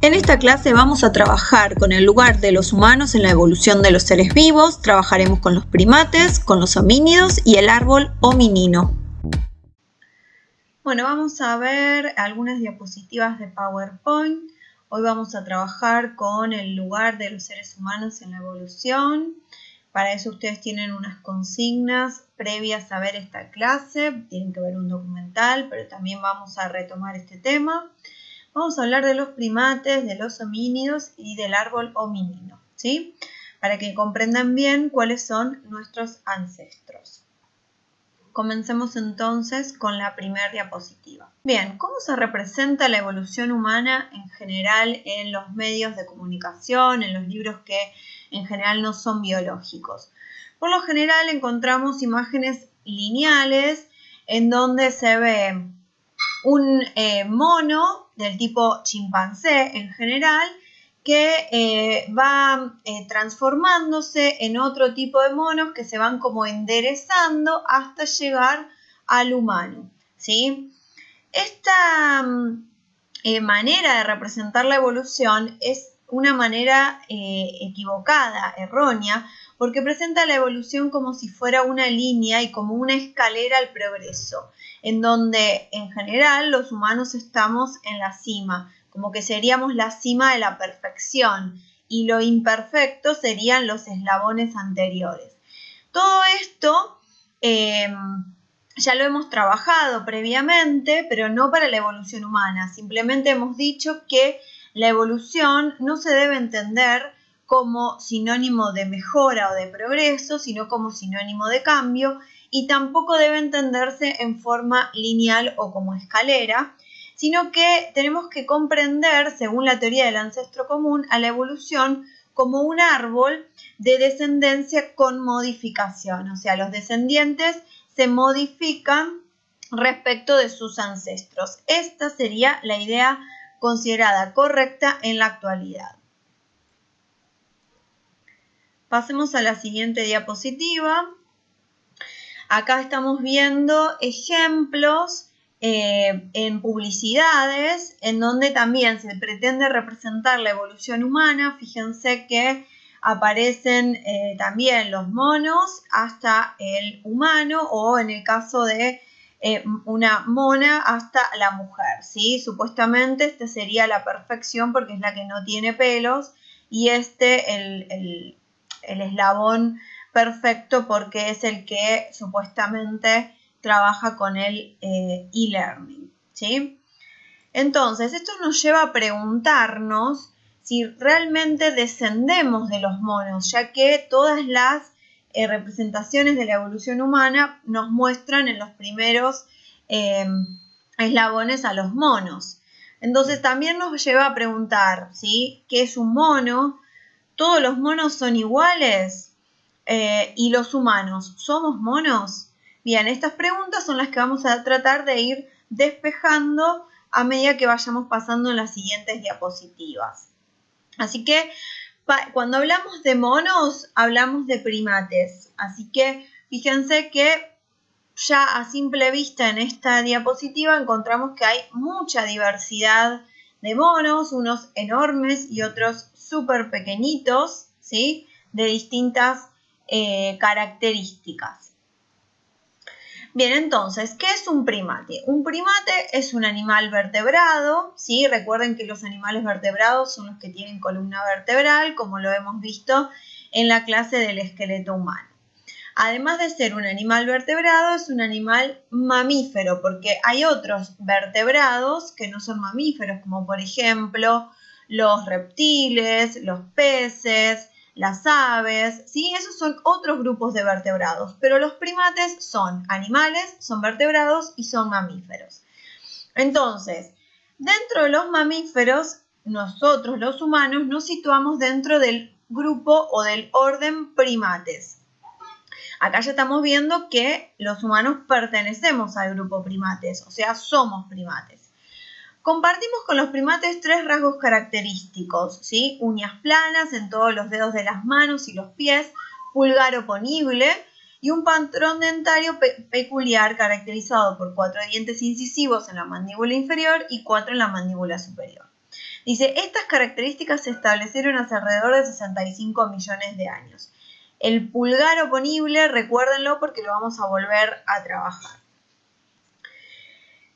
En esta clase vamos a trabajar con el lugar de los humanos en la evolución de los seres vivos, trabajaremos con los primates, con los homínidos y el árbol hominino. Bueno, vamos a ver algunas diapositivas de PowerPoint. Hoy vamos a trabajar con el lugar de los seres humanos en la evolución. Para eso ustedes tienen unas consignas previas a ver esta clase. Tienen que ver un documental, pero también vamos a retomar este tema. Vamos a hablar de los primates, de los homínidos y del árbol hominino, ¿sí? Para que comprendan bien cuáles son nuestros ancestros. Comencemos entonces con la primera diapositiva. Bien, ¿cómo se representa la evolución humana en general en los medios de comunicación, en los libros que en general no son biológicos? Por lo general encontramos imágenes lineales en donde se ve un mono del tipo chimpancé en general que va transformándose en otro tipo de monos que se van como enderezando hasta llegar al humano, ¿sí? Esta manera de representar la evolución es una manera equivocada, errónea, porque presenta la evolución como si fuera una línea y como una escalera al progreso, en donde en general los humanos estamos en la cima, como que seríamos la cima de la perfección y lo imperfecto serían los eslabones anteriores. Todo esto ya lo hemos trabajado previamente, pero no para la evolución humana. Simplemente hemos dicho que la evolución no se debe entender como sinónimo de mejora o de progreso, sino como sinónimo de cambio, y tampoco debe entenderse en forma lineal o como escalera, sino que tenemos que comprender, según la teoría del ancestro común, a la evolución como un árbol de descendencia con modificación, o sea, los descendientes se modifican respecto de sus ancestros. Esta sería la idea considerada correcta en la actualidad. Pasemos a la siguiente diapositiva. Acá estamos viendo ejemplos en publicidades en donde también se pretende representar la evolución humana. Fíjense que aparecen también los monos hasta el humano o en el caso de una mona hasta la mujer, ¿sí? Supuestamente esta sería la perfección porque es la que no tiene pelos y el eslabón perfecto porque es el que supuestamente trabaja con el e-learning, ¿sí? Entonces, esto nos lleva a preguntarnos si realmente descendemos de los monos, ya que todas las representaciones de la evolución humana nos muestran en los primeros eslabones a los monos. Entonces, también nos lleva a preguntar, ¿sí? ¿Qué es un mono? ¿Todos los monos son iguales? ¿Y los humanos somos monos? Bien, estas preguntas son las que vamos a tratar de ir despejando a medida que vayamos pasando en las siguientes diapositivas. Así que cuando hablamos de monos, hablamos de primates. Así que fíjense que ya a simple vista en esta diapositiva encontramos que hay mucha diversidad de monos, unos enormes y otros súper pequeñitos, ¿sí? De distintas características. Bien, entonces, ¿qué es un primate? Un primate es un animal vertebrado, ¿sí? Recuerden que los animales vertebrados son los que tienen columna vertebral, como lo hemos visto en la clase del esqueleto humano. Además de ser un animal vertebrado, es un animal mamífero, porque hay otros vertebrados que no son mamíferos, como por ejemplo los reptiles, los peces, las aves, ¿sí? Esos son otros grupos de vertebrados, pero los primates son animales, son vertebrados y son mamíferos. Entonces, dentro de los mamíferos, nosotros los humanos nos situamos dentro del grupo o del orden primates. Acá ya estamos viendo que los humanos pertenecemos al grupo primates, o sea, somos primates. Compartimos con los primates tres rasgos característicos, ¿sí? Uñas planas en todos los dedos de las manos y los pies, pulgar oponible y un patrón dentario peculiar caracterizado por 4 dientes incisivos en la mandíbula inferior y 4 en la mandíbula superior. Dice, estas características se establecieron hace alrededor de 65 millones de años. El pulgar oponible, recuérdenlo porque lo vamos a volver a trabajar.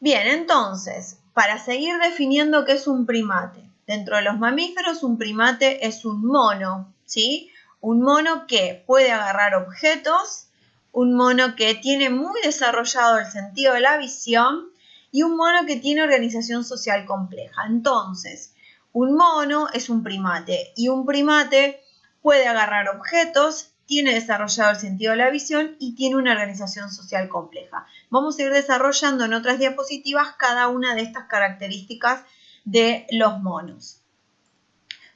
Bien, entonces, para seguir definiendo qué es un primate. Dentro de los mamíferos, un primate es un mono, ¿sí? Un mono que puede agarrar objetos, un mono que tiene muy desarrollado el sentido de la visión y un mono que tiene organización social compleja. Entonces, un mono es un primate y un primate puede agarrar objetos, tiene desarrollado el sentido de la visión y tiene una organización social compleja. Vamos a ir desarrollando en otras diapositivas cada una de estas características de los monos.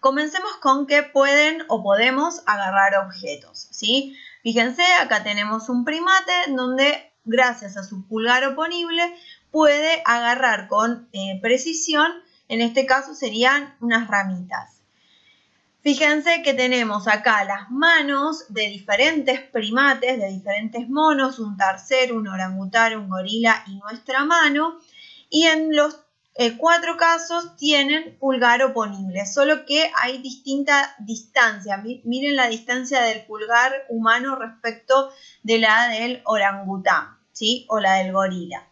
Comencemos con que pueden o podemos agarrar objetos, ¿sí? Fíjense, acá tenemos un primate donde gracias a su pulgar oponible puede agarrar con precisión, en este caso serían unas ramitas. Fíjense que tenemos acá las manos de diferentes primates, de diferentes monos, un tercero, un orangután, un gorila y nuestra mano. Y en los 4 casos tienen pulgar oponible, solo que hay distinta distancia. Miren la distancia del pulgar humano respecto de la del orangután, ¿sí? O la del gorila.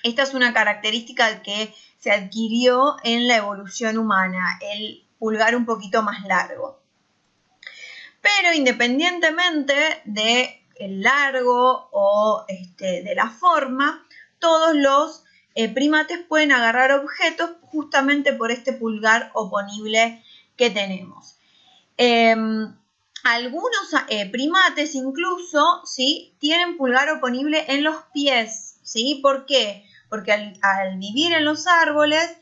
Esta es una característica que se adquirió en la evolución humana, el pulgar un poquito más largo. Pero independientemente del largo o de la forma, todos los primates pueden agarrar objetos justamente por este pulgar oponible que tenemos. Algunos primates incluso, ¿sí?, tienen pulgar oponible en los pies, ¿sí? ¿Por qué? Porque al vivir en los árboles,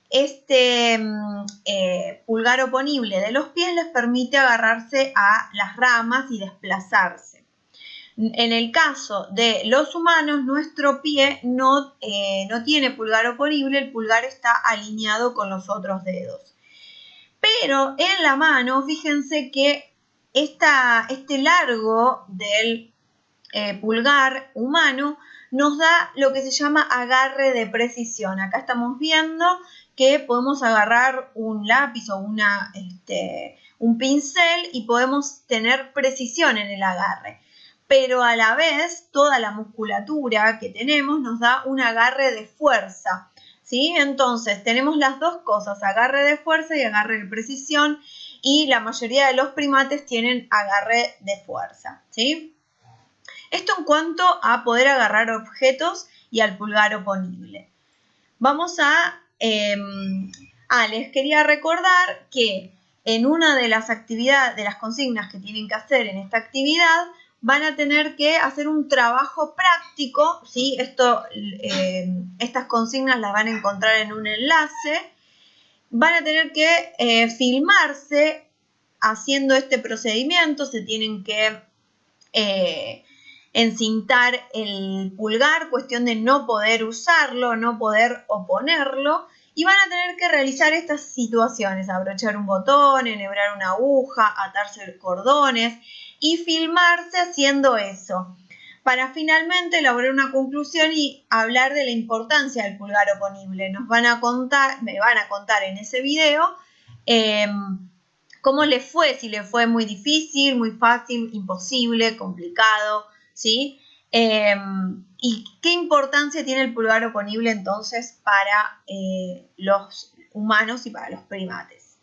este pulgar oponible de los pies les permite agarrarse a las ramas y desplazarse. En el caso de los humanos, nuestro pie no tiene pulgar oponible, el pulgar está alineado con los otros dedos. Pero en la mano, fíjense que este largo del pulgar humano nos da lo que se llama agarre de precisión. Acá estamos viendo que podemos agarrar un lápiz o un pincel y podemos tener precisión en el agarre. Pero a la vez, toda la musculatura que tenemos nos da un agarre de fuerza, ¿sí? Entonces, tenemos las dos cosas, agarre de fuerza y agarre de precisión, y la mayoría de los primates tienen agarre de fuerza, ¿sí? Esto en cuanto a poder agarrar objetos y al pulgar oponible. Vamos les quería recordar que en una de las actividades, de las consignas que tienen que hacer en esta actividad, van a tener que hacer un trabajo práctico, ¿sí? Estas consignas las van a encontrar en un enlace. Van a tener que filmarse haciendo este procedimiento, se tienen que encintar el pulgar, cuestión de no poder usarlo, no poder oponerlo, y van a tener que realizar estas situaciones, abrochar un botón, enhebrar una aguja, atarse cordones y filmarse haciendo eso, para finalmente elaborar una conclusión y hablar de la importancia del pulgar oponible. Me van a contar en ese video cómo les fue, si les fue muy difícil, muy fácil, imposible, complicado, ¿sí? Y qué importancia tiene el pulgar oponible entonces para los humanos y para los primates.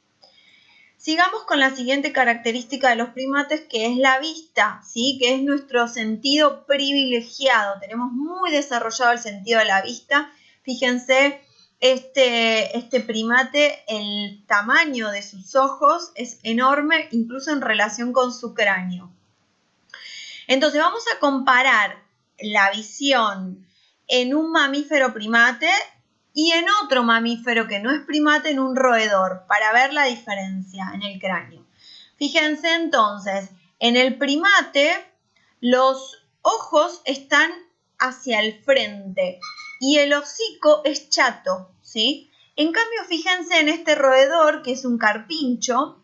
Sigamos con la siguiente característica de los primates, que es la vista, ¿sí? Que es nuestro sentido privilegiado. Tenemos muy desarrollado el sentido de la vista. Fíjense, este primate, el tamaño de sus ojos es enorme, incluso en relación con su cráneo. Entonces vamos a comparar la visión en un mamífero primate y en otro mamífero que no es primate, en un roedor, para ver la diferencia en el cráneo. Fíjense entonces, en el primate los ojos están hacia el frente y el hocico es chato, ¿sí? En cambio, fíjense en este roedor, que es un carpincho,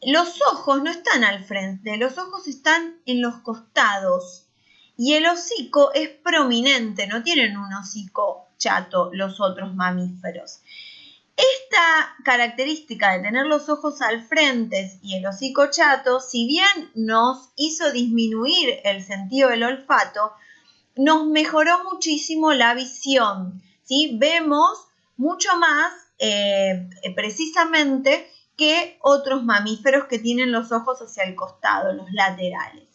los ojos no están al frente, los ojos están en los costados y el hocico es prominente, no tienen un hocico chato los otros mamíferos. Esta característica de tener los ojos al frente y el hocico chato, si bien nos hizo disminuir el sentido del olfato, nos mejoró muchísimo la visión, ¿sí? Vemos mucho más precisamente que otros mamíferos que tienen los ojos hacia el costado, los laterales.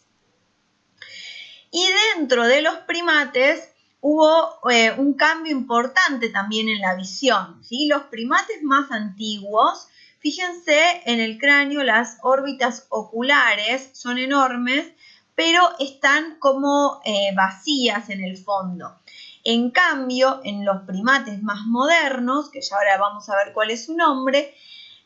Y dentro de los primates hubo un cambio importante también en la visión, ¿sí? Los primates más antiguos, fíjense en el cráneo, las órbitas oculares son enormes, pero están como vacías en el fondo. En cambio, en los primates más modernos, que ya ahora vamos a ver cuál es su nombre,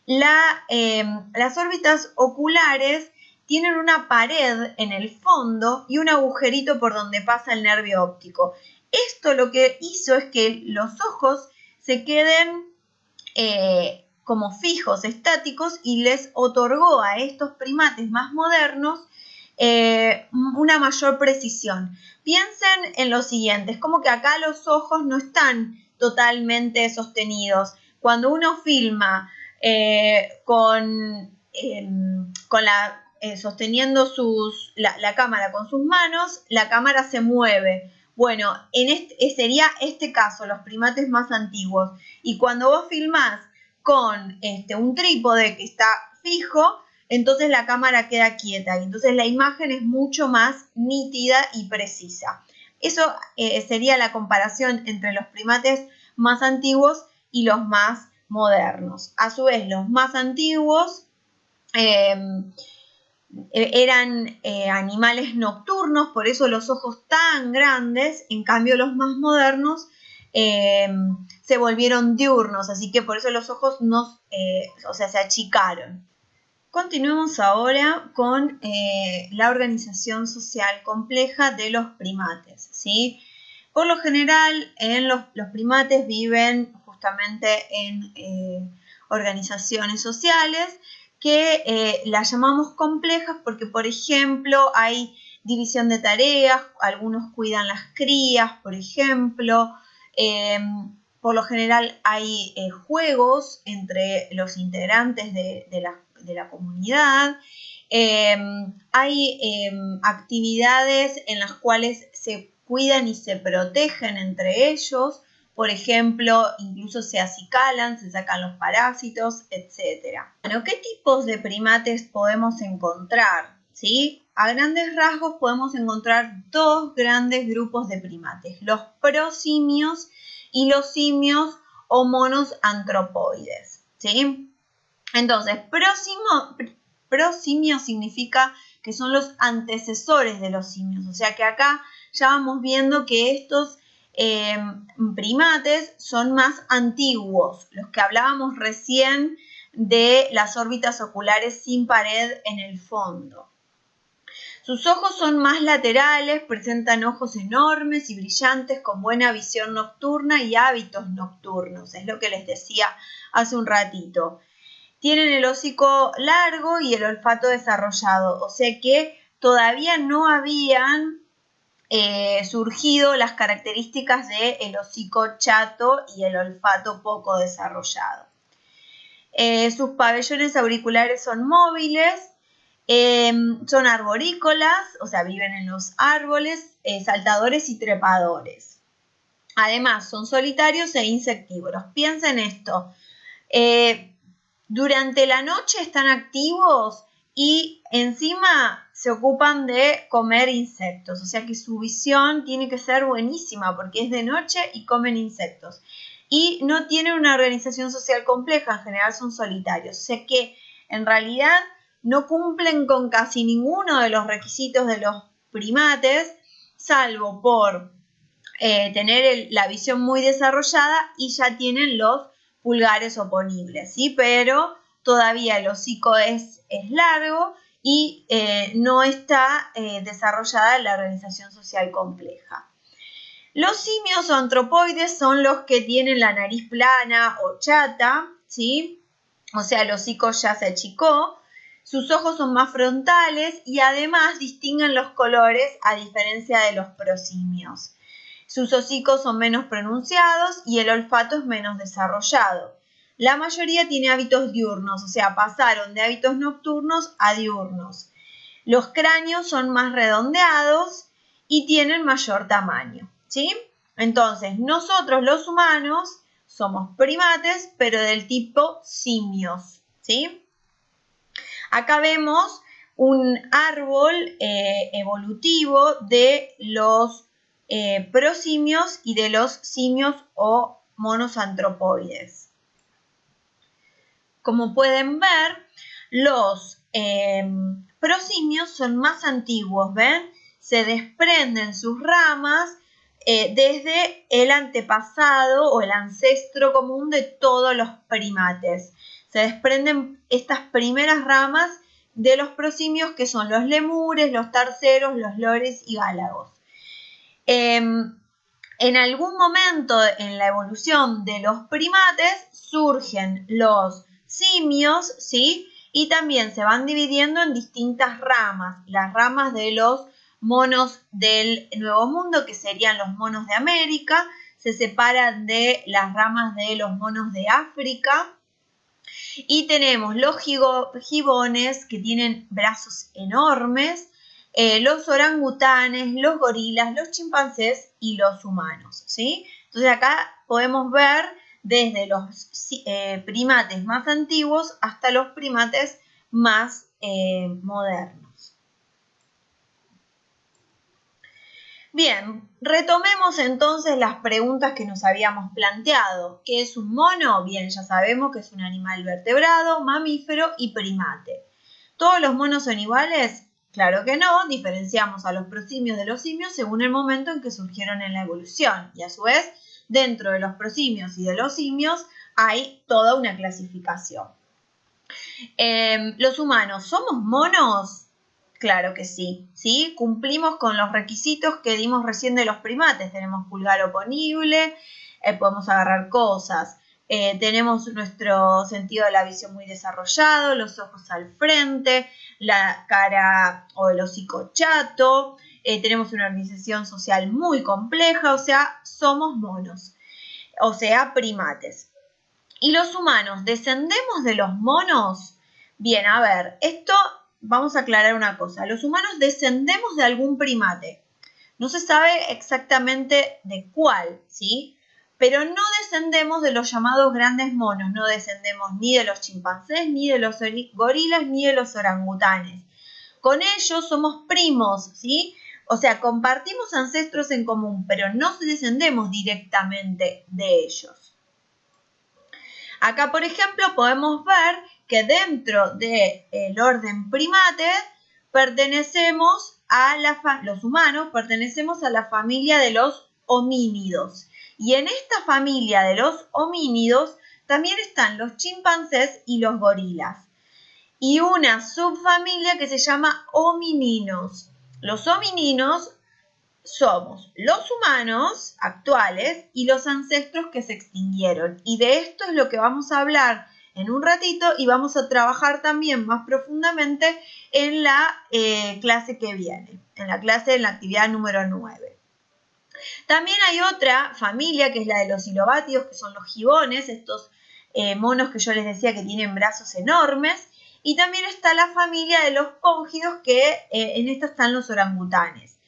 las órbitas oculares tienen una pared en el fondo y un agujerito por donde pasa el nervio óptico. Esto lo que hizo es que los ojos se queden como fijos, estáticos, y les otorgó a estos primates más modernos una mayor precisión. Piensen en lo siguiente, es como que acá los ojos no están totalmente sostenidos. Cuando uno filma sosteniendo la cámara con sus manos, la cámara se mueve. Bueno, sería este caso, los primates más antiguos. Y cuando vos filmás con un trípode que está fijo, entonces la cámara queda quieta y entonces la imagen es mucho más nítida y precisa. Eso sería la comparación entre los primates más antiguos y los más modernos. A su vez, los más antiguos eran animales nocturnos, por eso los ojos tan grandes. En cambio, los más modernos se volvieron diurnos, así que por eso los ojos se achicaron. Continuemos ahora con la organización social compleja de los primates, ¿sí? Por lo general, los primates viven justamente en organizaciones sociales que las llamamos complejas porque, por ejemplo, hay división de tareas, algunos cuidan las crías, por ejemplo. Por lo general hay juegos entre los integrantes de la comunidad. Hay actividades en las cuales se cuidan y se protegen entre ellos. Por ejemplo, incluso se acicalan, se sacan los parásitos, etc. Bueno, ¿qué tipos de primates podemos encontrar? ¿Sí? A grandes rasgos podemos encontrar dos grandes grupos de primates, los prosimios y los simios o monos antropoides, ¿sí? Entonces, prosimio significa que son los antecesores de los simios, o sea que acá ya vamos viendo que estos primates son más antiguos, los que hablábamos recién de las órbitas oculares sin pared en el fondo. Sus ojos son más laterales, presentan ojos enormes y brillantes con buena visión nocturna y hábitos nocturnos, es lo que les decía hace un ratito. Tienen el hocico largo y el olfato desarrollado, o sea que todavía no habían surgido las características del hocico chato y el olfato poco desarrollado. Sus pabellones auriculares son móviles, son arborícolas, o sea, viven en los árboles, saltadores y trepadores. Además, son solitarios e insectívoros. Piensen esto. Durante la noche están activos y encima se ocupan de comer insectos. O sea que su visión tiene que ser buenísima porque es de noche y comen insectos. Y no tienen una organización social compleja, en general son solitarios. O sea que en realidad no cumplen con casi ninguno de los requisitos de los primates, salvo por tener la visión muy desarrollada y ya tienen los pulgares oponibles, ¿sí? Pero todavía el hocico es largo y no está desarrollada la organización social compleja. Los simios o antropoides son los que tienen la nariz plana o chata, ¿sí? O sea, el hocico ya se achicó. Sus ojos son más frontales y además distinguen los colores a diferencia de los prosimios. Sus hocicos son menos pronunciados y el olfato es menos desarrollado. la mayoría tiene hábitos diurnos, o sea, pasaron de hábitos nocturnos a diurnos. Los cráneos son más redondeados y tienen mayor tamaño, ¿sí? Entonces, nosotros los humanos somos primates, pero del tipo simios, ¿sí? Acá vemos un árbol evolutivo de los prosimios y de los simios o monos antropoides. Como pueden ver, los prosimios son más antiguos, ¿ven? Se desprenden sus ramas desde el antepasado o el ancestro común de todos los primates. Se desprenden estas primeras ramas de los prosimios que son los lemures, los tarseros, los lores y gálagos. En algún momento en la evolución de los primates surgen los simios, ¿sí? Y también se van dividiendo en distintas ramas. Las ramas de los monos del Nuevo Mundo, que serían los monos de América, se separan de las ramas de los monos de África. Y tenemos los gibones, que tienen brazos enormes, los orangutanes, los gorilas, los chimpancés y los humanos, ¿sí? Entonces acá podemos ver desde los primates más antiguos hasta los primates más modernos. Bien, retomemos entonces las preguntas que nos habíamos planteado. ¿Qué es un mono? Bien, ya sabemos que es un animal vertebrado, mamífero y primate. ¿Todos los monos son iguales? Claro que no, diferenciamos a los prosimios de los simios según el momento en que surgieron en la evolución. Y a su vez, dentro de los prosimios y de los simios hay toda una clasificación. ¿Los humanos somos monos? Claro que sí, ¿sí? Cumplimos con los requisitos que dimos recién de los primates. Tenemos pulgar oponible, podemos agarrar cosas. Tenemos nuestro sentido de la visión muy desarrollado, los ojos al frente, la cara o el hocico chato, tenemos una organización social muy compleja, o sea, somos monos, o sea, primates. ¿Y los humanos descendemos de los monos? Bien, a ver, esto vamos a aclarar una cosa. Los humanos descendemos de algún primate. No se sabe exactamente de cuál, ¿sí? Pero no descendemos de los llamados grandes monos. No descendemos ni de los chimpancés, ni de los gorilas, ni de los orangutanes. Con ellos somos primos, ¿sí? O sea, compartimos ancestros en común, pero no descendemos directamente de ellos. Acá, por ejemplo, podemos ver que dentro del orden primate los humanos pertenecemos a la familia de los homínidos. Y en esta familia de los homínidos también están los chimpancés y los gorilas. Y una subfamilia que se llama homininos. Los homininos somos los humanos actuales y los ancestros que se extinguieron. Y de esto es lo que vamos a hablar en un ratito y vamos a trabajar también más profundamente en la clase que viene, en la actividad número 9. También hay otra familia que es la de los silobátidos, que son los gibones, estos monos que yo les decía que tienen brazos enormes. Y también está la familia de los póngidos, que en esta están los orangutanes.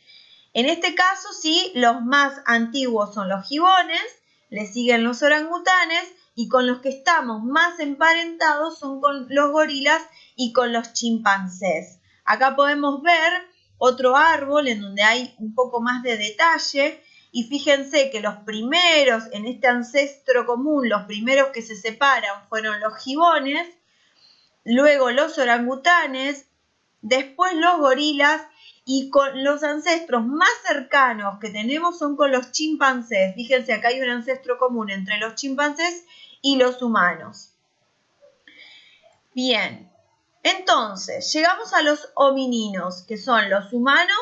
En este caso, sí, los más antiguos son los gibones, le siguen los orangutanes y con los que estamos más emparentados son con los gorilas y con los chimpancés. Acá podemos ver otro árbol en donde hay un poco más de detalle y fíjense que los primeros en este ancestro común, los primeros que se separan fueron los gibones, luego los orangutanes, después los gorilas. Y con los ancestros más cercanos que tenemos son con los chimpancés. Fíjense, acá hay un ancestro común entre los chimpancés y los humanos. Bien, entonces llegamos a los homininos, que son los humanos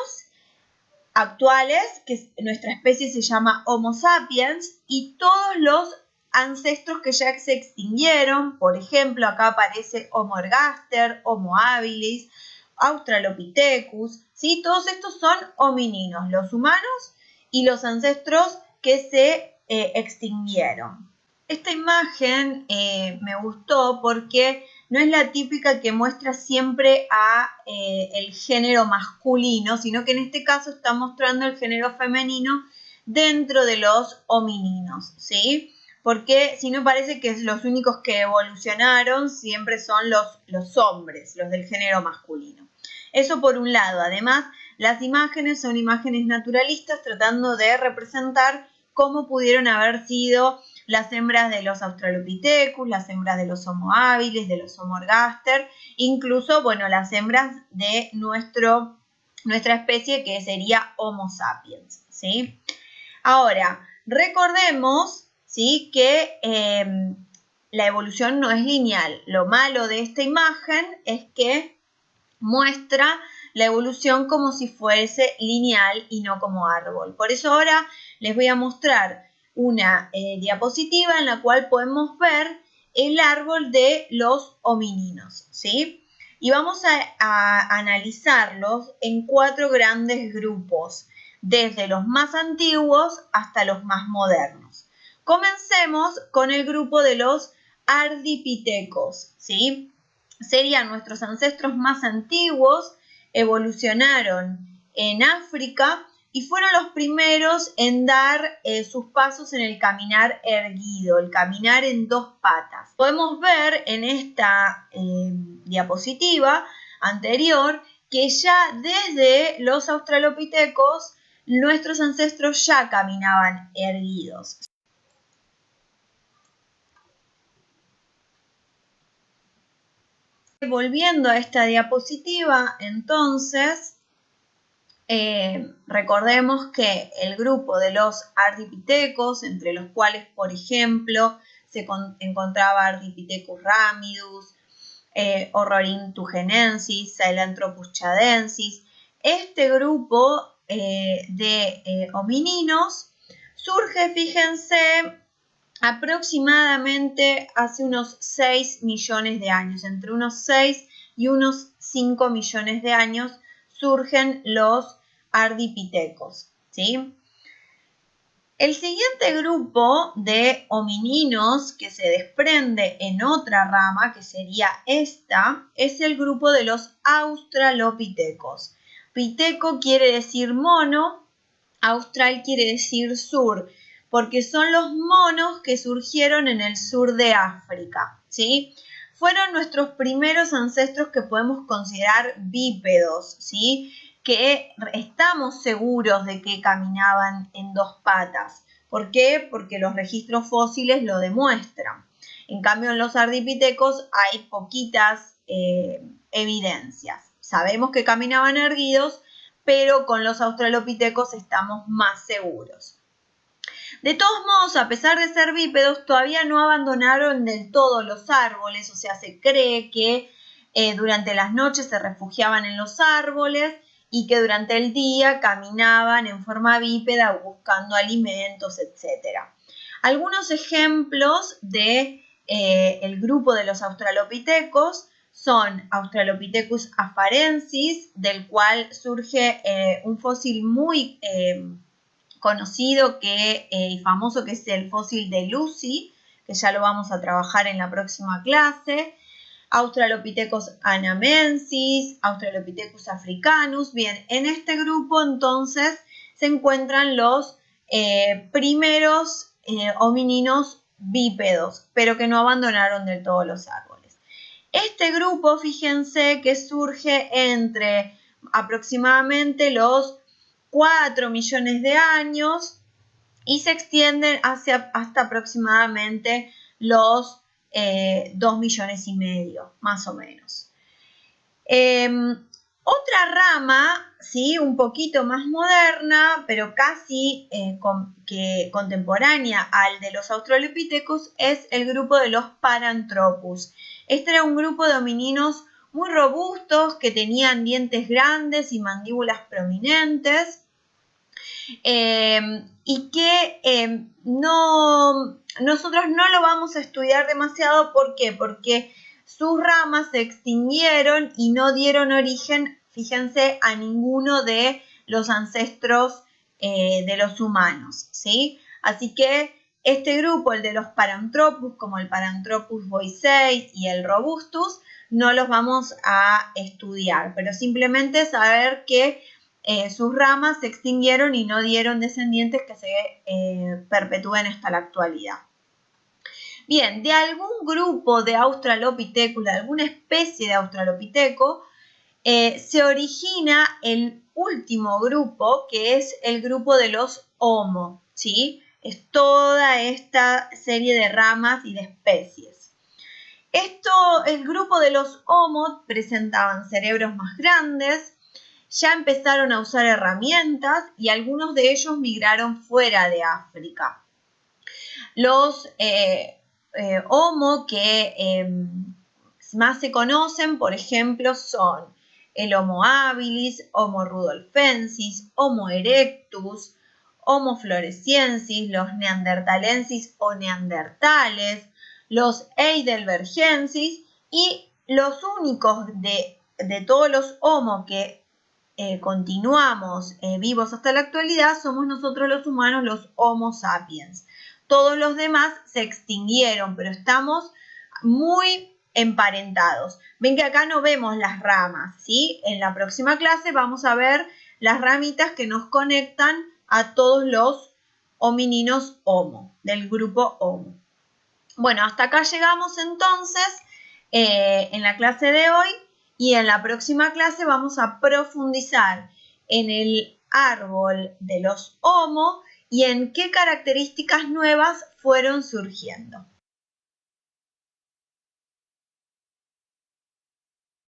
actuales, que nuestra especie se llama Homo sapiens, y todos los ancestros que ya se extinguieron. Por ejemplo, acá aparece Homo ergaster, Homo habilis, Australopithecus, ¿sí? Todos estos son homininos, los humanos y los ancestros que se extinguieron. Esta imagen me gustó porque no es la típica que muestra siempre a el género masculino, sino que en este caso está mostrando el género femenino dentro de los homininos, ¿sí? Porque si no parece que los únicos que evolucionaron siempre son los hombres, los del género masculino. Eso por un lado. Además, las imágenes son imágenes naturalistas tratando de representar cómo pudieron haber sido las hembras de los Australopithecus, las hembras de los Homo habilis, de los Homo ergaster, incluso, bueno, las hembras de nuestra especie que sería Homo sapiens, ¿sí? Ahora, recordemos, ¿sí?, que la evolución no es lineal. Lo malo de esta imagen es que muestra la evolución como si fuese lineal y no como árbol. Por eso ahora les voy a mostrar una diapositiva en la cual podemos ver el árbol de los homininos, ¿sí? Y vamos a analizarlos en 4 grandes grupos, desde los más antiguos hasta los más modernos. Comencemos con el grupo de los ardipithecos, ¿sí? Serían nuestros ancestros más antiguos, evolucionaron en África y fueron los primeros en dar sus pasos en el caminar erguido, el caminar en 2 patas. Podemos ver en esta diapositiva anterior que ya desde los australopithecos nuestros ancestros ya caminaban erguidos. Volviendo a esta diapositiva, entonces, recordemos que el grupo de los ardipithecos, entre los cuales, por ejemplo, se encontraba Ardipithecus ramidus, Orrorintugenensis, Sahelanthropus chadensis. Este grupo de homininos surge, fíjense, aproximadamente hace unos 6 millones de años, entre unos 6 y unos 5 millones de años surgen los ardipithecos, ¿sí? El siguiente grupo de homininos que se desprende en otra rama, que sería esta, es el grupo de los australopithecos. Piteco quiere decir mono, austral quiere decir sur, porque son los monos que surgieron en el sur de África, ¿sí? Fueron nuestros primeros ancestros que podemos considerar bípedos, ¿sí?, que estamos seguros de que caminaban en 2 patas. ¿Por qué? Porque los registros fósiles lo demuestran. En cambio, en los ardipithecos hay poquitas evidencias. Sabemos que caminaban erguidos, pero con los australopithecos estamos más seguros. De todos modos, a pesar de ser bípedos, todavía no abandonaron del todo los árboles, o sea, se cree que durante las noches se refugiaban en los árboles y que durante el día caminaban en forma bípeda buscando alimentos, etc. Algunos ejemplos de el grupo de los australopithecos son Australopithecus afarensis, del cual surge un fósil muy conocido y famoso, que es el fósil de Lucy, que ya lo vamos a trabajar en la próxima clase. Australopithecus anamensis, Australopithecus africanus. Bien, en este grupo entonces se encuentran los primeros homininos bípedos, pero que no abandonaron del todo los árboles. Este grupo, fíjense que surge entre aproximadamente los 4 millones de años y se extienden hasta aproximadamente los 2 millones y medio, más o menos. Otra rama, ¿sí?, un poquito más moderna, pero casi contemporánea al de los australopithecus, es el grupo de los Paranthropus. Este era un grupo de homininos muy robustos que tenían dientes grandes y mandíbulas prominentes. Y que nosotros no lo vamos a estudiar demasiado. ¿Por qué? Porque sus ramas se extinguieron y no dieron origen, fíjense, a ninguno de los ancestros de los humanos, ¿sí? Así que Este grupo, el de los Paranthropus, como el Paranthropus boisei y el Robustus, no los vamos a estudiar, pero simplemente saber que sus ramas se extinguieron y no dieron descendientes que se perpetúen hasta la actualidad. Bien, de algún grupo de Australopithecus, de alguna especie de Australopiteco, se origina el último grupo, que es el grupo de los Homo, ¿sí? Es toda esta serie de ramas y de especies. El grupo de los Homo presentaban cerebros más grandes, ya empezaron a usar herramientas y algunos de ellos migraron fuera de África. Los Homo que más se conocen, por ejemplo, son el Homo habilis, Homo rudolfensis, Homo erectus, Homo floresiensis, los neandertalensis o neandertales, los heidelbergensis y los únicos de todos los Homo que continuamos vivos hasta la actualidad somos nosotros los humanos, los Homo sapiens. Todos los demás se extinguieron, pero estamos muy emparentados. Ven que acá no vemos las ramas, ¿sí? En la próxima clase vamos a ver las ramitas que nos conectan a todos los homininos Homo, del grupo Homo. Bueno, hasta acá llegamos entonces en la clase de hoy y en la próxima clase vamos a profundizar en el árbol de los Homo y en qué características nuevas fueron surgiendo.